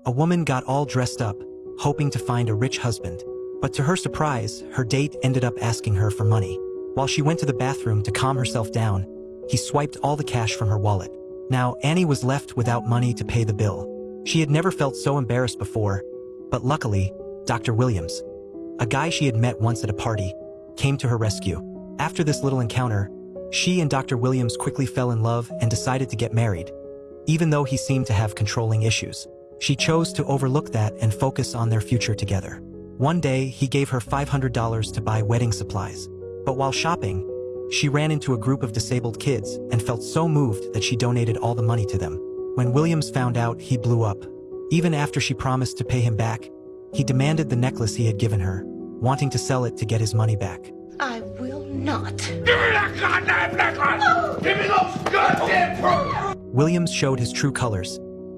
A woman got all dressed up, hoping to find a rich husband. But to her surprise, her date ended up asking her for money. While she went to the bathroom to calm herself down, he swiped all the cash from her wallet. Now, Annie was left without money to pay the bill. She had never felt so embarrassed before, but luckily, Dr. Williams, a guy she had met once at a party, came to her rescue. After this little encounter, she and Dr. Williams quickly fell in love and decided to get married. Even though he seemed to have controlling issues, she chose to overlook that and focus on their future together. One day, he gave her $500 to buy wedding supplies. But while shopping, she ran into a group of disabled kids and felt so moved that she donated all the money to them. When Williams found out, he blew up. Even after she promised to pay him back, he demanded the necklace he had given her, wanting to sell it to get his money back. I will not. Give me that goddamn necklace! Give me those goddamn pearls! Williams showed his true colors,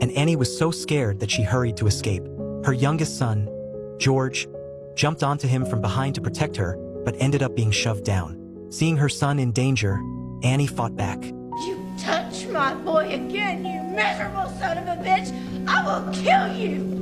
and Annie was so scared that she hurried to escape. Her youngest son, George, jumped onto him from behind to protect her, but ended up being shoved down. Seeing her son in danger, Annie fought back. You touch my boy again, you miserable son of a bitch! I will kill you!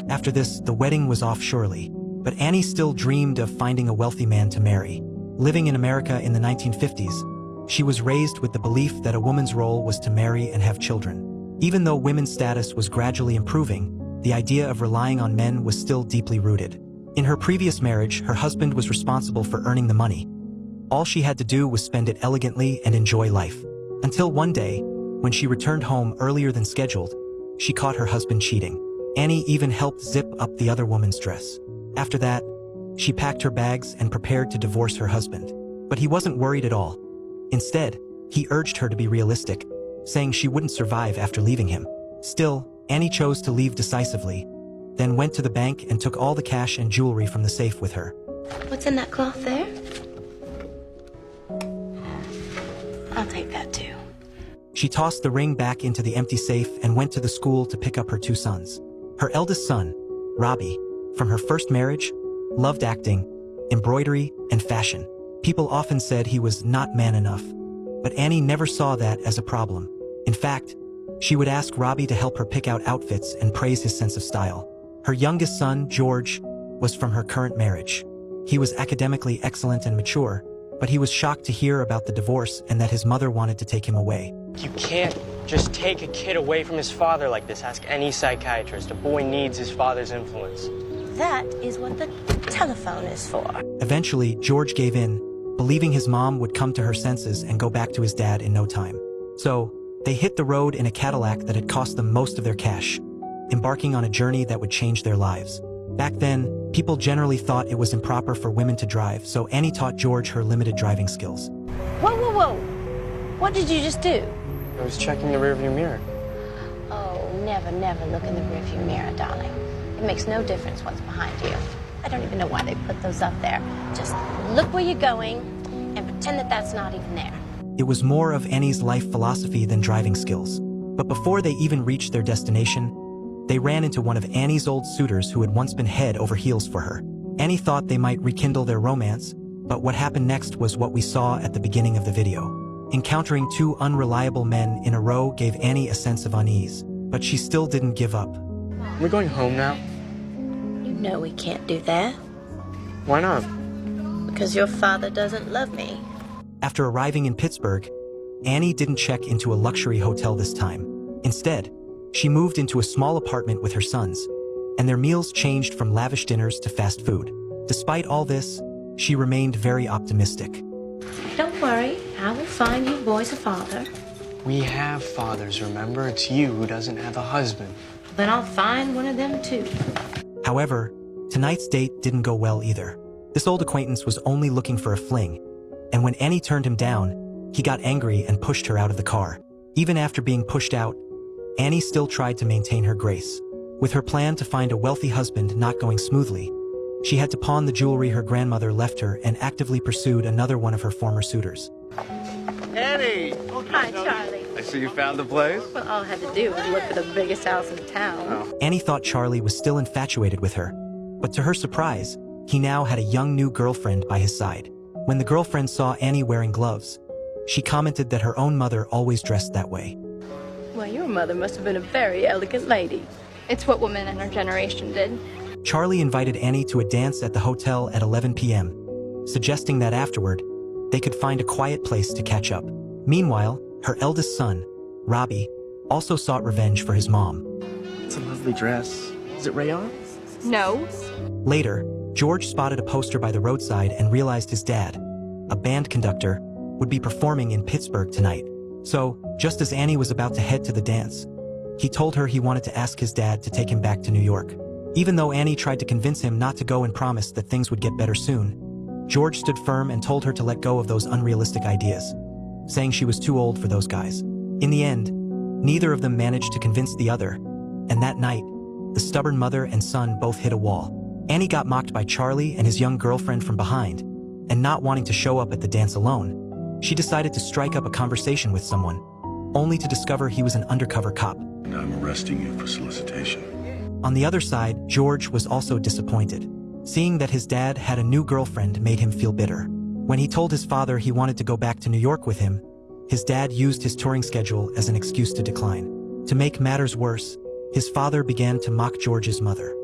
After this, the wedding was off surely, but Annie still dreamed of finding a wealthy man to marry. Living in America in the 1950s, she was raised with the belief that a woman's role was to marry and have children. Even though women's status was gradually improving, the idea of relying on men was still deeply rooted. In her previous marriage, her husband was responsible for earning the money. All she had to do was spend it elegantly and enjoy life. Until one day, when she returned home earlier than scheduled, she caught her husband cheating. Annie even helped zip up the other woman's dress. After that, she packed her bags and prepared to divorce her husband. But he wasn't worried at all. Instead, he urged her to be realistic, saying she wouldn't survive after leaving him. Still, Annie chose to leave decisively, then went to the bank and took all the cash and jewelry from the safe with her. What's in that cloth there? I'll take that too. She tossed the ring back into the empty safe and went to the school to pick up her two sons. Her eldest son, Robbie, from her first marriage, loved acting, embroidery, and fashion. People often said he was not man enough, but Annie never saw that as a problem. In fact, she would ask Robbie to help her pick out outfits and praise his sense of style. Her youngest son, George, was from her current marriage. He was academically excellent and mature, but he was shocked to hear about the divorce and that his mother wanted to take him away. You can't just take a kid away from his father like this. Ask any psychiatrist. A boy needs his father's influence. That is what the telephone is for. Eventually, George gave in, believing his mom would come to her senses and go back to his dad in no time. So, they hit the road in a Cadillac that had cost them most of their cash, embarking on a journey that would change their lives. Back then, people generally thought it was improper for women to drive, so Annie taught George her limited driving skills. Whoa, whoa, whoa! What did you just do? I was checking the rearview mirror. Oh, never, never look in the rearview mirror, darling. It makes no difference what's behind you. I don't even know why they put those up there. Just look where you're going and pretend that that's not even there. It was more of Annie's life philosophy than driving skills. But before they even reached their destination, they ran into one of Annie's old suitors who had once been head over heels for her. Annie thought they might rekindle their romance, but what happened next was what we saw at the beginning of the video. Encountering two unreliable men in a row gave Annie a sense of unease, but she still didn't give up. We're going home now. You know we can't do that. Why not? Because your father doesn't love me. After arriving in Pittsburgh, Annie didn't check into a luxury hotel this time. Instead, she moved into a small apartment with her sons, and their meals changed from lavish dinners to fast food. Despite all this, she remained very optimistic. Don't worry, I will find you boys a father. We have fathers, remember? It's you who doesn't have a husband. Then I'll find one of them too. However, tonight's date didn't go well either. This old acquaintance was only looking for a fling, and when Annie turned him down, he got angry and pushed her out of the car. Even after being pushed out, Annie still tried to maintain her grace. With her plan to find a wealthy husband not going smoothly, she had to pawn the jewelry her grandmother left her and actively pursued another one of her former suitors. Annie! Hi, Charlie. I see you found the place. Well, all I had to do was look for the biggest house in town. Oh. Annie thought Charlie was still infatuated with her, but to her surprise, he now had a young new girlfriend by his side. When the girlfriend saw Annie wearing gloves, she commented that her own mother always dressed that way. Well, your mother must have been a very elegant lady. It's what women in our generation did. Charlie invited Annie to a dance at the hotel at 11 p.m., suggesting that afterward, they could find a quiet place to catch up. Meanwhile, her eldest son, Robbie, also sought revenge for his mom. It's a lovely dress. Is it rayon? No. Later, George spotted a poster by the roadside and realized his dad, a band conductor, would be performing in Pittsburgh tonight. So, just as Annie was about to head to the dance, he told her he wanted to ask his dad to take him back to New York. Even though Annie tried to convince him not to go and promised that things would get better soon, George stood firm and told her to let go of those unrealistic ideas, saying she was too old for those guys. In the end, neither of them managed to convince the other, and that night, the stubborn mother and son both hit a wall. Annie got mocked by Charlie and his young girlfriend from behind, and not wanting to show up at the dance alone, she decided to strike up a conversation with someone, only to discover he was an undercover cop. And I'm arresting you for solicitation. On the other side, George was also disappointed. Seeing that his dad had a new girlfriend made him feel bitter. When he told his father he wanted to go back to New York with him, his dad used his touring schedule as an excuse to decline. To make matters worse, his father began to mock George's mother.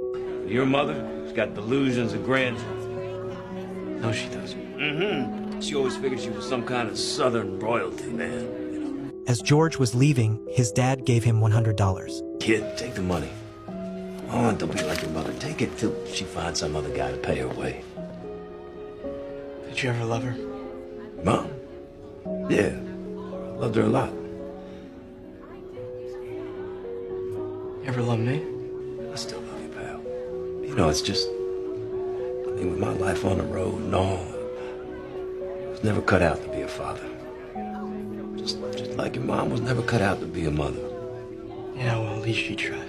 Your mother's got delusions of grandeur. No, she doesn't. She always figured she was some kind of southern royalty, man. As George was leaving, his dad gave him $100. Kid, take the money. Oh, don't be like your mother. Take it till she finds some other guy to pay her way. Did you ever love her? Mom? Yeah. Loved her a lot. You ever love me? I still love you, pal. You know, it's just... I mean, with my life on the road and all, I was never cut out to be a father. Just like your mom was never cut out to be a mother. Yeah, well, at least she tries.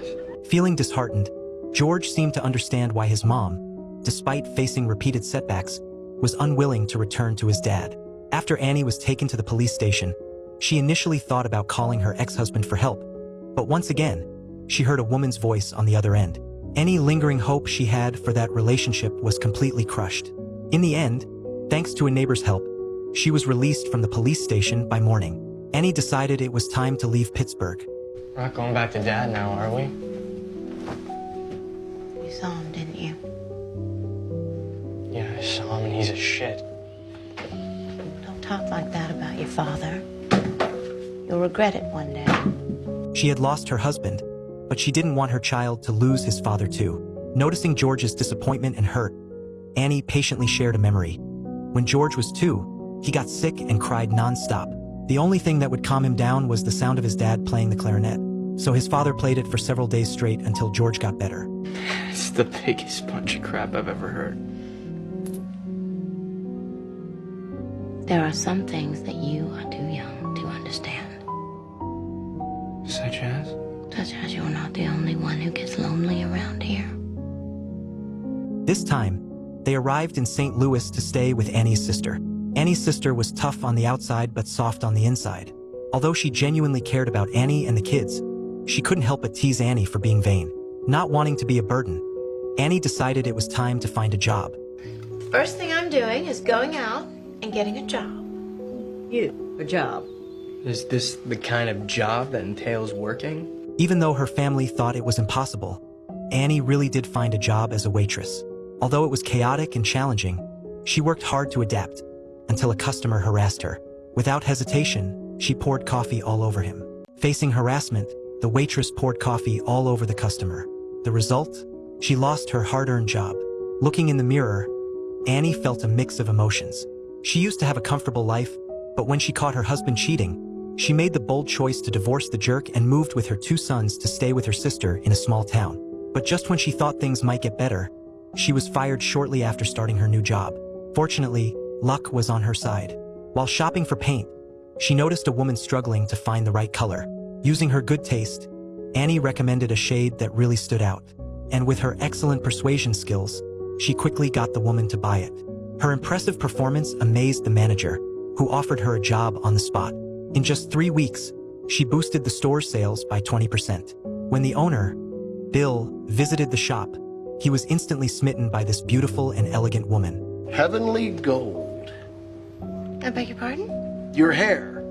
Feeling disheartened, George seemed to understand why his mom, despite facing repeated setbacks, was unwilling to return to his dad. After Annie was taken to the police station, she initially thought about calling her ex-husband for help, but once again, she heard a woman's voice on the other end. Any lingering hope she had for that relationship was completely crushed. In the end, thanks to a neighbor's help, she was released from the police station by morning. Annie decided it was time to leave Pittsburgh. We're not going back to Dad now, are we? You saw him, didn't you? Yeah, I saw him and he's a shit. Don't talk like that about your father. You'll regret it one day. She had lost her husband, but she didn't want her child to lose his father too. Noticing George's disappointment and hurt, Annie patiently shared a memory. When George was 2, he got sick and cried non-stop. The only thing that would calm him down was the sound of his dad playing the clarinet. So his father played it for several days straight until George got better. It's the biggest bunch of crap I've ever heard. There are some things that you are too young to understand. Such as? Such as you're not the only one who gets lonely around here. This time, they arrived in St. Louis to stay with Annie's sister. Annie's sister was tough on the outside but soft on the inside. Although she genuinely cared about Annie and the kids, she couldn't help but tease Annie for being vain. Not wanting to be a burden, Annie decided it was time to find a job. First thing I'm doing is going out and getting a job. A job. Is this the kind of job that entails working? Even though her family thought it was impossible, Annie really did find a job as a waitress. Although it was chaotic and challenging, she worked hard to adapt until a customer harassed her. Without hesitation, she poured coffee all over him. Facing harassment, the waitress poured coffee all over the customer. The result? She lost her hard-earned job. Looking in the mirror, Annie felt a mix of emotions. She used to have a comfortable life, but when she caught her husband cheating, she made the bold choice to divorce the jerk and moved with her 2 sons to stay with her sister in a small town. But just when she thought things might get better, she was fired shortly after starting her new job. Fortunately, luck was on her side. While shopping for paint, she noticed a woman struggling to find the right color. Using her good taste, Annie recommended a shade that really stood out. And with her excellent persuasion skills, she quickly got the woman to buy it. Her impressive performance amazed the manager, who offered her a job on the spot. In just 3 weeks, she boosted the store's sales by 20%. When the owner, Bill, visited the shop, he was instantly smitten by this beautiful and elegant woman. Heavenly gold. I beg your pardon? Your hair.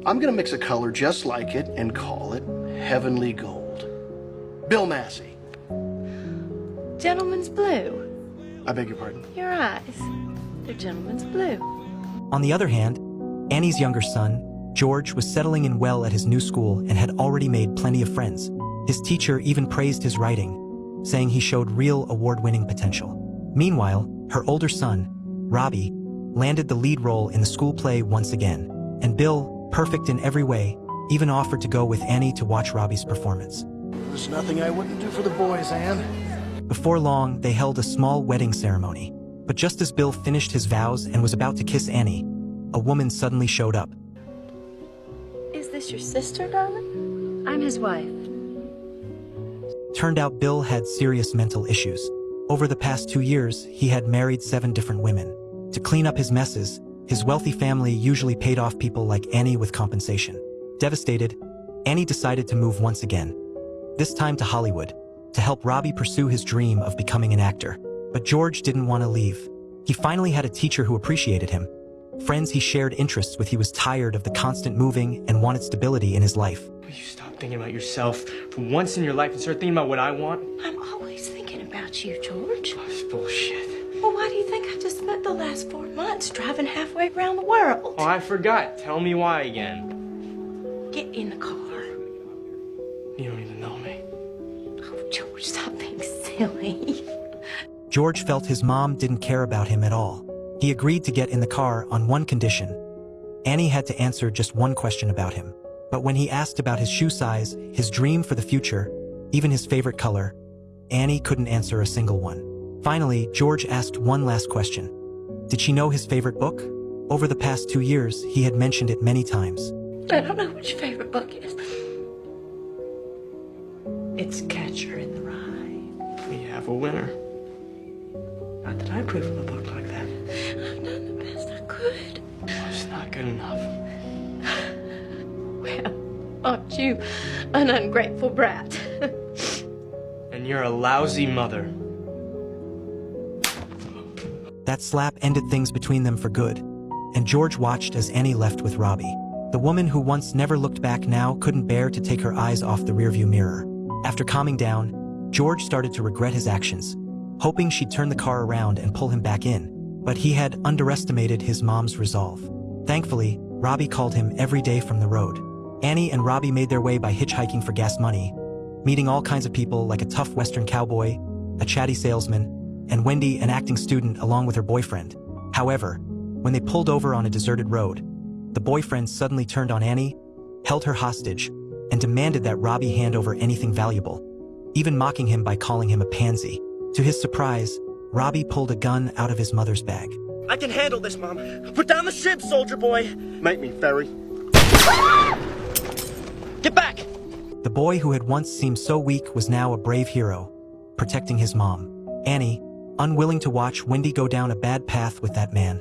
I'm gonna mix a color just like it and call it Heavenly Gold. Bill Massey. Gentleman's blue. I beg your pardon? Your eyes. They're gentleman's blue. On the other hand, Annie's younger son, George, was settling in well at his new school and had already made plenty of friends. His teacher even praised his writing, saying he showed real award-winning potential. Meanwhile, her older son, Robbie, landed the lead role in the school play once again, and Bill, perfect in every way, even offered to go with Annie to watch Robbie's performance. There's nothing I wouldn't do for the boys, Anne. Before long, they held a small wedding ceremony. But just as Bill finished his vows and was about to kiss Annie, a woman suddenly showed up. Is this your sister, darling? I'm his wife. Turned out Bill had serious mental issues. Over the past 2 years, he had married 7 different women. To clean up his messes, his wealthy family usually paid off people like Annie with compensation. Devastated, Annie decided to move once again, this time to Hollywood, to help Robbie pursue his dream of becoming an actor. But George didn't want to leave. He finally had a teacher who appreciated him, friends he shared interests with. He was tired of the constant moving and wanted stability in his life. Will you stop thinking about yourself for once in your life and start thinking about what I want? I'm always thinking about you, George. Oh, this bullshit. Well, why do you think I just spent the last 4 months driving halfway around the world? Oh, I forgot. Tell me why again. Get in the car. You don't even know me. Oh, George, stop being silly. George felt his mom didn't care about him at all. He agreed to get in the car on one condition. Annie had to answer just one question about him. But when he asked about his shoe size, his dream for the future, even his favorite color, Annie couldn't answer a single one. Finally, George asked one last question. Did she know his favorite book? Over the past 2 years, he had mentioned it many times. I don't know what your favorite book is. It's Catcher in the Rye. We have a winner. Not that I approve of a book like that. I've done the best I could. Oh, it's not good enough. Well, aren't you an ungrateful brat? And you're a lousy mother. That slap ended things between them for good, and George watched as Annie left with Robbie. The woman who once never looked back now couldn't bear to take her eyes off the rearview mirror. After calming down, George started to regret his actions, hoping she'd turn the car around and pull him back in, but he had underestimated his mom's resolve. Thankfully, Robbie called him every day from the road. Annie and Robbie made their way by hitchhiking for gas money, meeting all kinds of people like a tough Western cowboy, a chatty salesman, and Wendy, an acting student, along with her boyfriend. However, when they pulled over on a deserted road, the boyfriend suddenly turned on Annie, held her hostage, and demanded that Robbie hand over anything valuable, even mocking him by calling him a pansy. To his surprise, Robbie pulled a gun out of his mother's bag. I can handle this, Mom. Put down the shit, soldier boy. Make me ferry. Get back! The boy who had once seemed so weak was now a brave hero, protecting his mom. Annie, unwilling to watch Wendy go down a bad path with that man,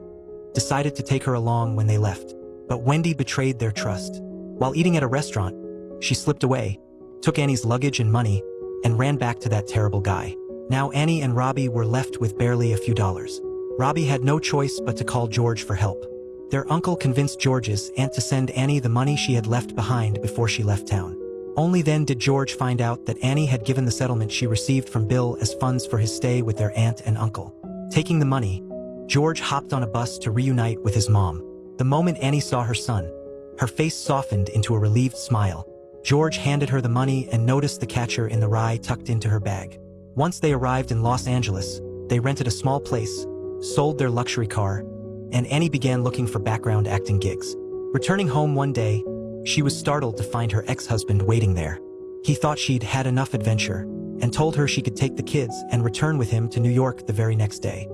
decided to take her along when they left. But Wendy betrayed their trust. While eating at a restaurant, she slipped away, took Annie's luggage and money, and ran back to that terrible guy. Now Annie and Robbie were left with barely a few dollars. Robbie had no choice but to call George for help. Their uncle convinced George's aunt to send Annie the money she had left behind before she left town. Only then did George find out that Annie had given the settlement she received from Bill as funds for his stay with their aunt and uncle. Taking the money, George hopped on a bus to reunite with his mom. The moment Annie saw her son, her face softened into a relieved smile. George handed her the money and noticed the Catcher in the Rye tucked into her bag. Once they arrived in Los Angeles, they rented a small place, sold their luxury car, and Annie began looking for background acting gigs. Returning home one day, she was startled to find her ex-husband waiting there. He thought she'd had enough adventure and told her she could take the kids and return with him to New York the very next day.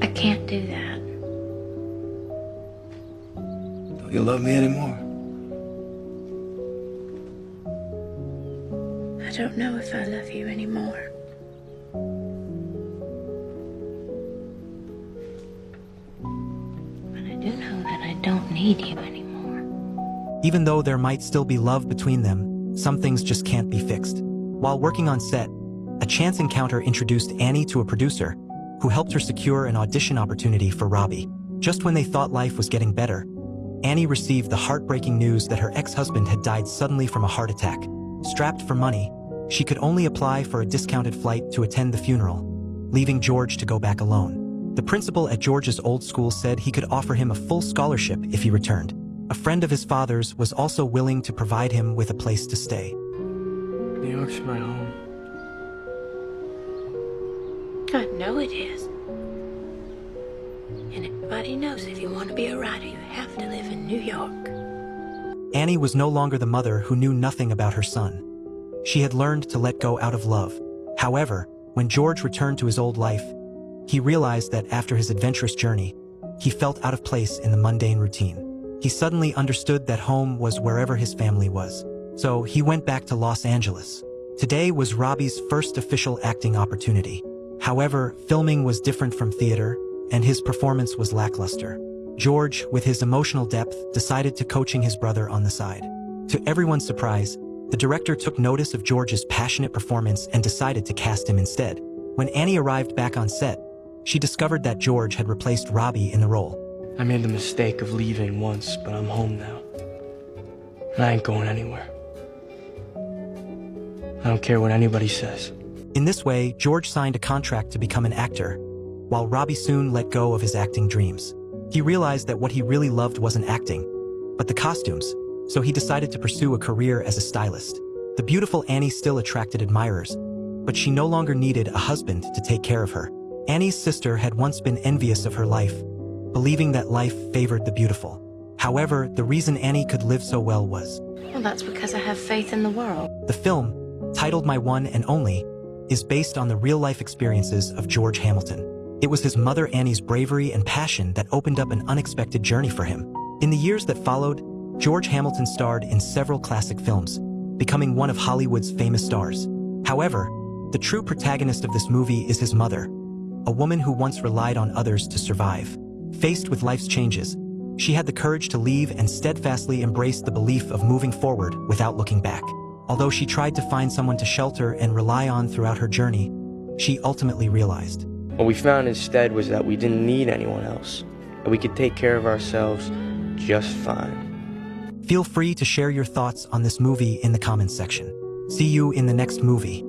I can't do that. Don't you love me anymore? I don't know if I love you anymore. But I do know that I don't need you anymore. Even though there might still be love between them, some things just can't be fixed. While working on set, a chance encounter introduced Annie to a producer who helped her secure an audition opportunity for Robbie. Just when they thought life was getting better, Annie received the heartbreaking news that her ex-husband had died suddenly from a heart attack. Strapped for money, she could only apply for a discounted flight to attend the funeral, leaving George to go back alone. The principal at George's old school said he could offer him a full scholarship if he returned. A friend of his father's was also willing to provide him with a place to stay. New York's my home. I know it is. And everybody knows if you want to be a writer, you have to live in New York. Annie was no longer the mother who knew nothing about her son. She had learned to let go out of love. However, when George returned to his old life, he realized that after his adventurous journey, he felt out of place in the mundane routine. He suddenly understood that home was wherever his family was. So he went back to Los Angeles. Today was Robbie's first official acting opportunity. However, filming was different from theater, and his performance was lackluster. George, with his emotional depth, decided to coaching his brother on the side. To everyone's surprise, the director took notice of George's passionate performance and decided to cast him instead. When Annie arrived back on set, she discovered that George had replaced Robbie in the role. I made the mistake of leaving once, but I'm home now. And I ain't going anywhere. I don't care what anybody says. In this way, George signed a contract to become an actor, while Robbie soon let go of his acting dreams. He realized that what he really loved wasn't acting, but the costumes, so he decided to pursue a career as a stylist. The beautiful Annie still attracted admirers, but she no longer needed a husband to take care of her. Annie's sister had once been envious of her life, believing that life favored the beautiful. However, the reason Annie could live so well was... Well, that's because I have faith in the world. The film, titled My One and Only, is based on the real-life experiences of George Hamilton. It was his mother Annie's bravery and passion that opened up an unexpected journey for him. In the years that followed, George Hamilton starred in several classic films, becoming one of Hollywood's famous stars. However, the true protagonist of this movie is his mother, a woman who once relied on others to survive. Faced with life's changes, she had the courage to leave and steadfastly embrace the belief of moving forward without looking back. Although she tried to find someone to shelter and rely on throughout her journey, she ultimately realized. What we found instead was that we didn't need anyone else, that we could take care of ourselves just fine. Feel free to share your thoughts on this movie in the comments section. See you in the next movie.